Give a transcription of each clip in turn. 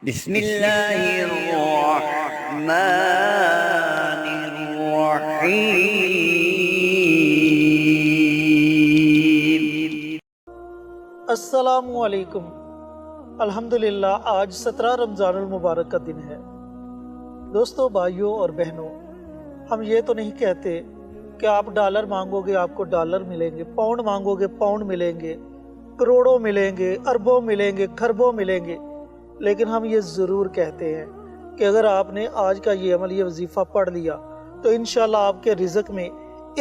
بسم اللہ الرحمن الرحیم۔ السلام علیکم۔ الحمدللہ آج 17 رمضان المبارک کا دن ہے۔ دوستو، بھائیوں اور بہنوں، ہم یہ تو نہیں کہتے کہ آپ ڈالر مانگو گے آپ کو ڈالر ملیں گے، پاؤنڈ مانگو گے پاؤنڈ ملیں گے، کروڑوں ملیں گے، اربوں ملیں گے، کھربوں ملیں گے، لیکن ہم یہ ضرور کہتے ہیں کہ اگر آپ نے آج کا یہ عمل، یہ وظیفہ پڑھ لیا تو انشاءاللہ آپ کے رزق میں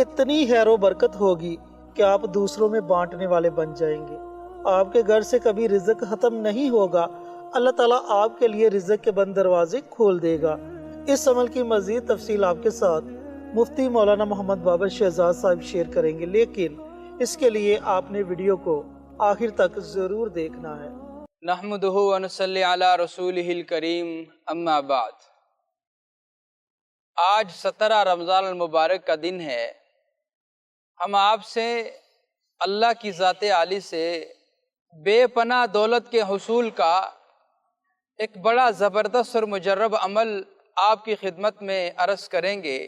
اتنی خیر و برکت ہوگی کہ آپ دوسروں میں بانٹنے والے بن جائیں گے۔ آپ کے گھر سے کبھی رزق ختم نہیں ہوگا، اللہ تعالیٰ آپ کے لیے رزق کے بند دروازے کھول دے گا۔ اس عمل کی مزید تفصیل آپ کے ساتھ مفتی مولانا محمد بابر شہزاد صاحب شیئر کریں گے، لیکن اس کے لیے آپ نے ویڈیو کو آخر تک ضرور دیکھنا ہے۔ نحمدہ ونصلی علی رسولہ الکریم، اما بعد۔ آج 17 رمضان المبارک کا دن ہے۔ ہم آپ سے اللہ کی ذات عالی سے بے پناہ دولت کے حصول کا ایک بڑا زبردست اور مجرب عمل آپ کی خدمت میں عرض کریں گے۔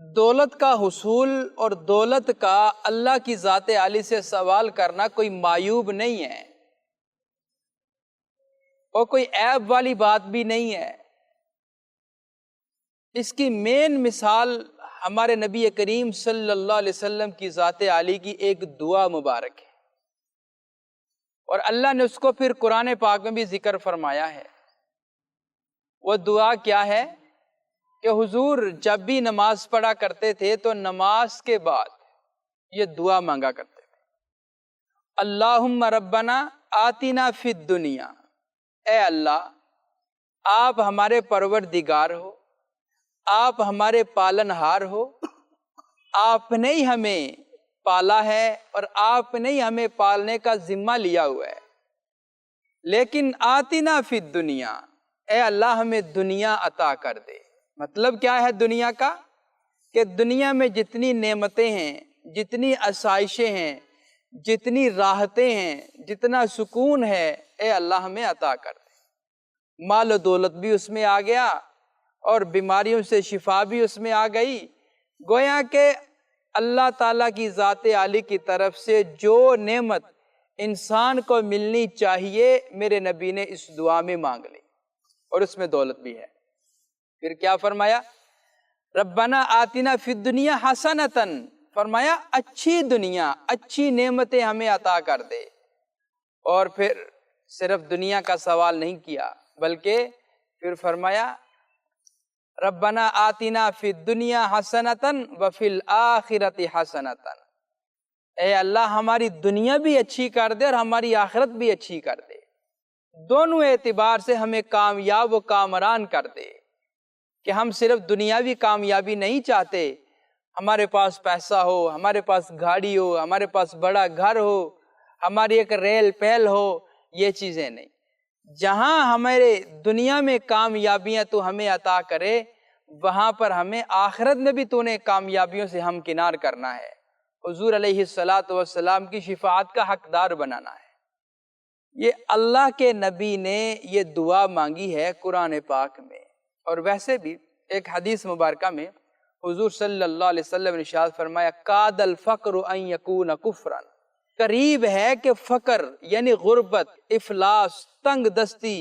دولت کا حصول اور دولت کا اللہ کی ذات عالی سے سوال کرنا کوئی معیوب نہیں ہے اور کوئی عیب والی بات بھی نہیں ہے۔ اس کی مین مثال ہمارے نبی کریم صلی اللہ علیہ وسلم کی ذات عالی کی ایک دعا مبارک ہے، اور اللہ نے اس کو پھر قرآن پاک میں بھی ذکر فرمایا ہے۔ وہ دعا کیا ہے کہ حضور جب بھی نماز پڑھا کرتے تھے تو نماز کے بعد یہ دعا مانگا کرتے تھے، اللہم ربنا آتنا فی الدنیا، اے اللہ آپ ہمارے پروردگار ہو، آپ ہمارے پالن ہار ہو، آپ نے ہی ہمیں پالا ہے اور آپ نے ہی ہمیں پالنے کا ذمہ لیا ہوا ہے، لیکن آتنا فی الدنیا، اے اللہ ہمیں دنیا عطا کر دے۔ مطلب کیا ہے دنیا کا؟ کہ دنیا میں جتنی نعمتیں ہیں، جتنی آسائشیں ہیں، جتنی راحتیں ہیں، جتنا سکون ہے، اے اللہ ہمیں عطا کر دے۔ مال و دولت بھی اس میں آ گیا اور بیماریوں سے شفا بھی اس میں آ گئی۔ گویا کہ اللہ تعالیٰ کی ذات عالی کی طرف سے جو نعمت انسان کو ملنی چاہیے، میرے نبی نے اس دعا میں مانگ لی، اور اس میں دولت بھی ہے۔ پھر کیا فرمایا؟ ربنا آتنا فی الدنیا حسنتاً، فرمایا اچھی دنیا، اچھی نعمتیں ہمیں عطا کر دے۔ اور پھر صرف دنیا کا سوال نہیں کیا، بلکہ پھر فرمایا ربنا آتنا فی الدنیا حسنتاً وفی الآخرۃ حسنتاً، اے اللہ ہماری دنیا بھی اچھی کر دے اور ہماری آخرت بھی اچھی کر دے، دونوں اعتبار سے ہمیں کامیاب و کامران کر دے، کہ ہم صرف دنیاوی کامیابی نہیں چاہتے، ہمارے پاس پیسہ ہو، ہمارے پاس گاڑی ہو، ہمارے پاس بڑا گھر ہو، ہماری ایک ریل پیل ہو، یہ چیزیں نہیں۔ جہاں ہمارے دنیا میں کامیابیاں تو ہمیں عطا کرے، وہاں پر ہمیں آخرت میں بھی تو نے کامیابیوں سے ہمکنار کرنا ہے، حضور علیہ السلام کی شفاعت کا حقدار بنانا ہے۔ یہ اللہ کے نبی نے یہ دعا مانگی ہے قرآن پاک میں۔ اور ویسے بھی ایک حدیث مبارکہ میں حضور صلی اللہ علیہ وسلم نے ارشاد فرمایا کاد الفقر ان یکون کفرا، قریب ہے کہ فقر یعنی غربت، افلاس، تنگ دستی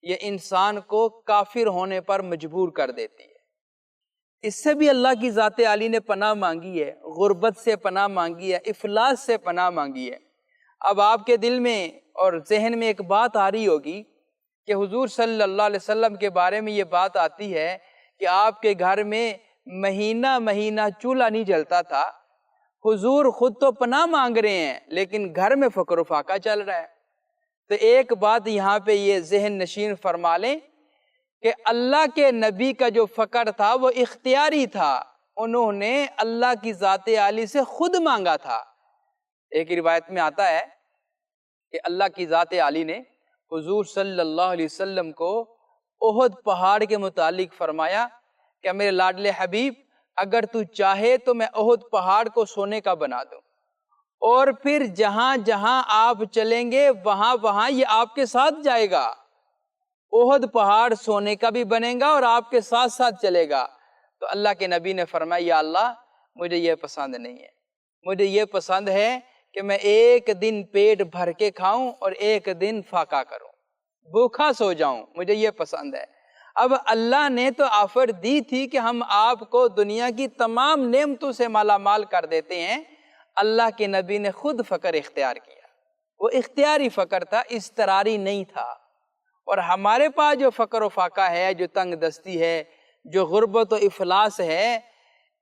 یہ انسان کو کافر ہونے پر مجبور کر دیتی ہے۔ اس سے بھی اللہ کی ذات عالی نے پناہ مانگی ہے، غربت سے پناہ مانگی ہے، افلاس سے پناہ مانگی ہے۔ اب آپ کے دل میں اور ذہن میں ایک بات آ رہی ہوگی کہ حضور صلی اللہ علیہ وسلم کے بارے میں یہ بات آتی ہے کہ آپ کے گھر میں مہینہ مہینہ چولہا نہیں جلتا تھا۔ حضور خود تو پناہ مانگ رہے ہیں لیکن گھر میں فقر و فاقہ چل رہا ہے۔ تو ایک بات یہاں پہ یہ ذہن نشین فرما لیں کہ اللہ کے نبی کا جو فقر تھا وہ اختیاری تھا، انہوں نے اللہ کی ذات عالی سے خود مانگا تھا۔ ایک روایت میں آتا ہے کہ اللہ کی ذات عالی نے حضور صلی اللہ علیہ وسلم کو احد پہاڑ کے متعلق فرمایا کہ میرے لاڈلے حبیب اگر تو چاہے تو میں احد پہاڑ کو سونے کا بنا دوں، اور پھر جہاں جہاں آپ چلیں گے وہاں وہاں یہ آپ کے ساتھ جائے گا۔ احد پہاڑ سونے کا بھی بنے گا اور آپ کے ساتھ ساتھ چلے گا۔ تو اللہ کے نبی نے فرمایا یا اللہ مجھے یہ پسند نہیں ہے، مجھے یہ پسند ہے کہ میں ایک دن پیٹ بھر کے کھاؤں اور ایک دن فاقہ کروں، بھوکا سو جاؤں، مجھے یہ پسند ہے۔ اب اللہ نے تو آفر دی تھی کہ ہم آپ کو دنیا کی تمام نعمتوں سے مالا مال کر دیتے ہیں، اللہ کے نبی نے خود فقر اختیار کیا۔ وہ اختیاری فقر تھا، اضطراری نہیں تھا۔ اور ہمارے پاس جو فقر و فاقہ ہے، جو تنگ دستی ہے، جو غربت و افلاس ہے،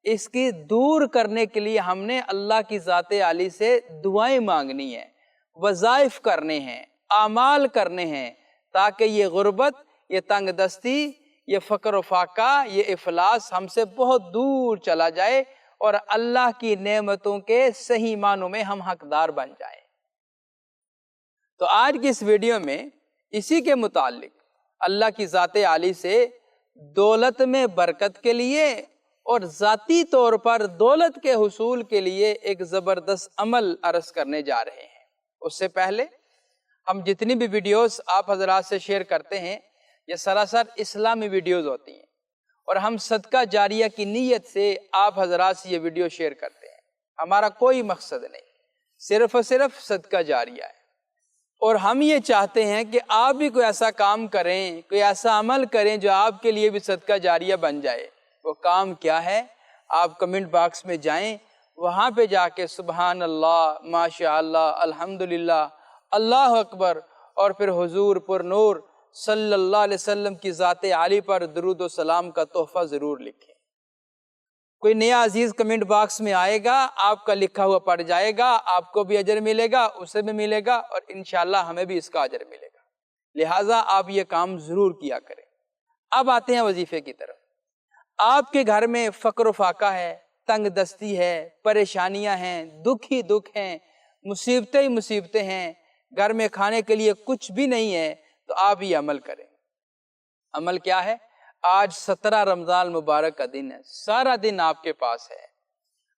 اس کی دور کرنے کے لیے ہم نے اللہ کی ذات عالی سے دعائیں مانگنی ہیں، وظائف کرنے ہیں، اعمال کرنے ہیں، تاکہ یہ غربت، یہ تنگ دستی، یہ فقر و فاقہ، یہ افلاس ہم سے بہت دور چلا جائے اور اللہ کی نعمتوں کے صحیح معنوں میں ہم حقدار بن جائیں۔ تو آج کی اس ویڈیو میں اسی کے متعلق اللہ کی ذات عالی سے دولت میں برکت کے لیے اور ذاتی طور پر دولت کے حصول کے لیے ایک زبردست عمل عرض کرنے جا رہے ہیں۔ اس سے پہلے ہم جتنی بھی ویڈیوز آپ حضرات سے شیئر کرتے ہیں یہ سراسر اسلامی ویڈیوز ہوتی ہیں، اور ہم صدقہ جاریہ کی نیت سے آپ حضرات سے یہ ویڈیو شیئر کرتے ہیں۔ ہمارا کوئی مقصد نہیں، صرف اور صرف صدقہ جاریہ ہے۔ اور ہم یہ چاہتے ہیں کہ آپ بھی کوئی ایسا کام کریں، کوئی ایسا عمل کریں جو آپ کے لیے بھی صدقہ جاریہ بن جائے۔ وہ کام کیا ہے؟ آپ کمنٹ باکس میں جائیں، وہاں پہ جا کے سبحان اللہ، ماشاء اللہ، الحمدللہ، اللہ اکبر، اور پھر حضور پر نور صلی اللہ علیہ وسلم کی ذات عالی پر درود و سلام کا تحفہ ضرور لکھیں۔ کوئی نیا عزیز کمنٹ باکس میں آئے گا، آپ کا لکھا ہوا پڑھ جائے گا، آپ کو بھی اجر ملے گا، اسے بھی ملے گا، اور انشاءاللہ ہمیں بھی اس کا اجر ملے گا۔ لہٰذا آپ یہ کام ضرور کیا کریں۔ اب آتے ہیں وظیفے کی طرف۔ آپ کے گھر میں فقر و فاقہ ہے، تنگ دستی ہے، پریشانیاں ہیں، دکھ ہی دکھ ہیں، مصیبتیں ہی مصیبتیں ہیں، گھر میں کھانے کے لیے کچھ بھی نہیں ہے، تو آپ یہ عمل کریں۔ عمل کیا ہے؟ آج 17 رمضان مبارک کا دن ہے، سارا دن آپ کے پاس ہے۔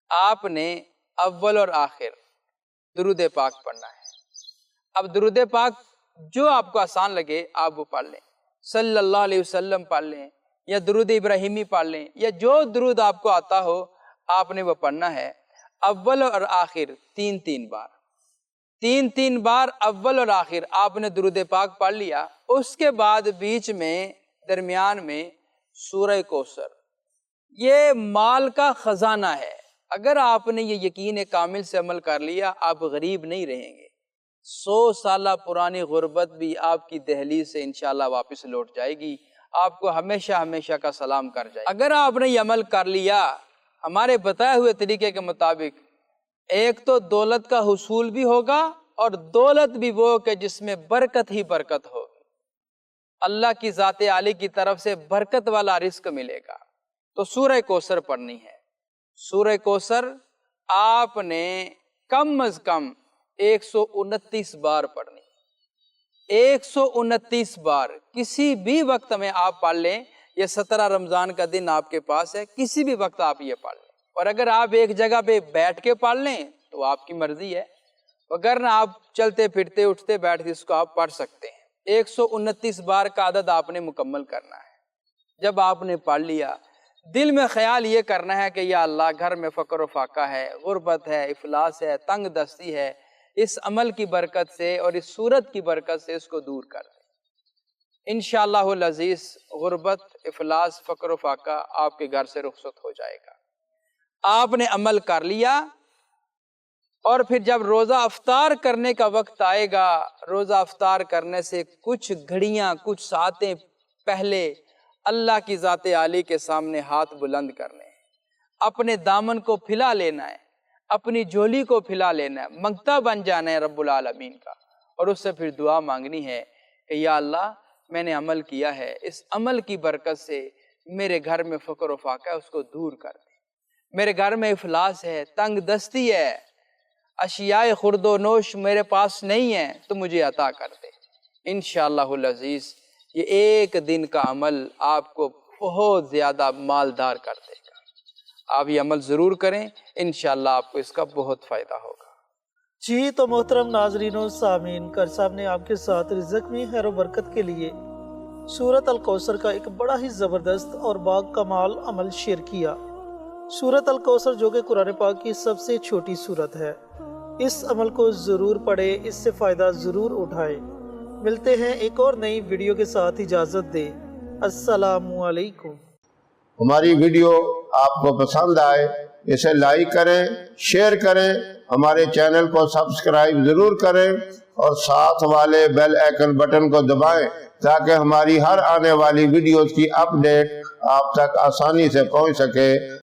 آپ نے اول اور آخر درود پاک پڑھنا ہے۔ اب درود پاک جو آپ کو آسان لگے آپ وہ پڑھ لیں، صلی اللہ علیہ وسلم پڑھ لیں، یا درود ابراہیمی پڑھ لیں، یا جو درود آپ کو آتا ہو آپ نے وہ پڑھنا ہے۔ اول اور آخر تین بار اول اور آخر آپ نے درود پاک پڑھ لیا۔ اس کے بعد بیچ میں درمیان میں سورہ کوثر، یہ مال کا خزانہ ہے۔ اگر آپ نے یہ یقین کامل سے عمل کر لیا آپ غریب نہیں رہیں گے۔ 100 سالہ پرانی غربت بھی آپ کی دہلیز سے انشاءاللہ واپس لوٹ جائے گی، آپ کو ہمیشہ ہمیشہ کا سلام کر جائے گی۔ اگر آپ نے یہ عمل کر لیا ہمارے بتائے ہوئے طریقے کے مطابق، ایک تو دولت کا حصول بھی ہوگا، اور دولت بھی وہ کہ جس میں برکت ہی برکت ہوگی، اللہ کی ذات عالی کی طرف سے برکت والا رزق ملے گا۔ تو سورہ کوثر پڑھنی ہے۔ سورہ کوثر آپ نے کم از کم 129 بار پڑھنی ہے۔ 129 بار کسی بھی وقت میں آپ پڑھ لیں۔ یہ 17 رمضان کا دن آپ کے پاس ہے، کسی بھی وقت آپ یہ پڑھ لیں، اور اگر آپ ایک جگہ پہ بیٹھ کے پڑھ لیں تو آپ کی مرضی ہے، اگر نہ آپ چلتے پھرتے اٹھتے بیٹھتے اس کو آپ پڑھ سکتے ہیں۔ 129 بار کا عدد آپ نے مکمل کرنا ہے۔ جب آپ نے پڑھ لیا دل میں خیال یہ کرنا ہے کہ یا اللہ گھر میں فقر و فاقہ ہے، غربت ہے، افلاس ہے، تنگ دستی ہے، اس عمل کی برکت سے اور اس صورت کی برکت سے اس کو دور کر دیں۔ انشاءاللہ العزیز غربت، افلاس، فقر و فاقہ آپ کے گھر سے رخصت ہو جائے گا۔ آپ نے عمل کر لیا، اور پھر جب روزہ افطار کرنے کا وقت آئے گا، روزہ افطار کرنے سے کچھ گھڑیاں، کچھ ساعتیں پہلے اللہ کی ذات عالی کے سامنے ہاتھ بلند کرنے ہیں، اپنے دامن کو پھیلا لینا ہے، اپنی جھولی کو پھیلا لینا ہے، منگتا بن جانا ہے رب العالمین کا، اور اس سے پھر دعا مانگنی ہے کہ یا اللہ میں نے عمل کیا ہے، اس عمل کی برکت سے میرے گھر میں فقر و فاقہ ہے اس کو دور کر دیں، میرے گھر میں افلاس ہے، تنگ دستی ہے، اشیاء خرد و نوش میرے پاس نہیں ہے تو مجھے عطا کر دے۔ انشاءاللہ العزیز یہ ایک دن کا عمل آپ کو بہت زیادہ مالدار کر دے گا۔ آپ یہ عمل ضرور کریں، انشاءاللہ آپ کو اس کا بہت فائدہ ہوگا۔ جی تو محترم ناظرین و سامعین، کر صاحب نے آپ کے ساتھ رزق میں خیر و برکت کے لیے سورۃ الکوثر کا ایک بڑا ہی زبردست اور با کمال عمل شیئر کیا۔ سورۃ الکوثر جو کہ قرآن پاک کی سب سے چھوٹی سورت ہے، اس عمل کو ضرور پڑھیں، اس سے فائدہ ضرور اٹھائیں۔ ملتے ہیں ایک اور نئی ویڈیو کے ساتھ، اجازت دیں، السلام علیکم۔ ہماری ویڈیو آپ کو پسند آئے اسے لائک کریں، شیئر کریں، ہمارے چینل کو سبسکرائب ضرور کریں اور ساتھ والے بیل آئیکن بٹن کو دبائیں تاکہ ہماری ہر آنے والی ویڈیوز کی اپڈیٹ آپ تک آسانی سے پہنچ سکے۔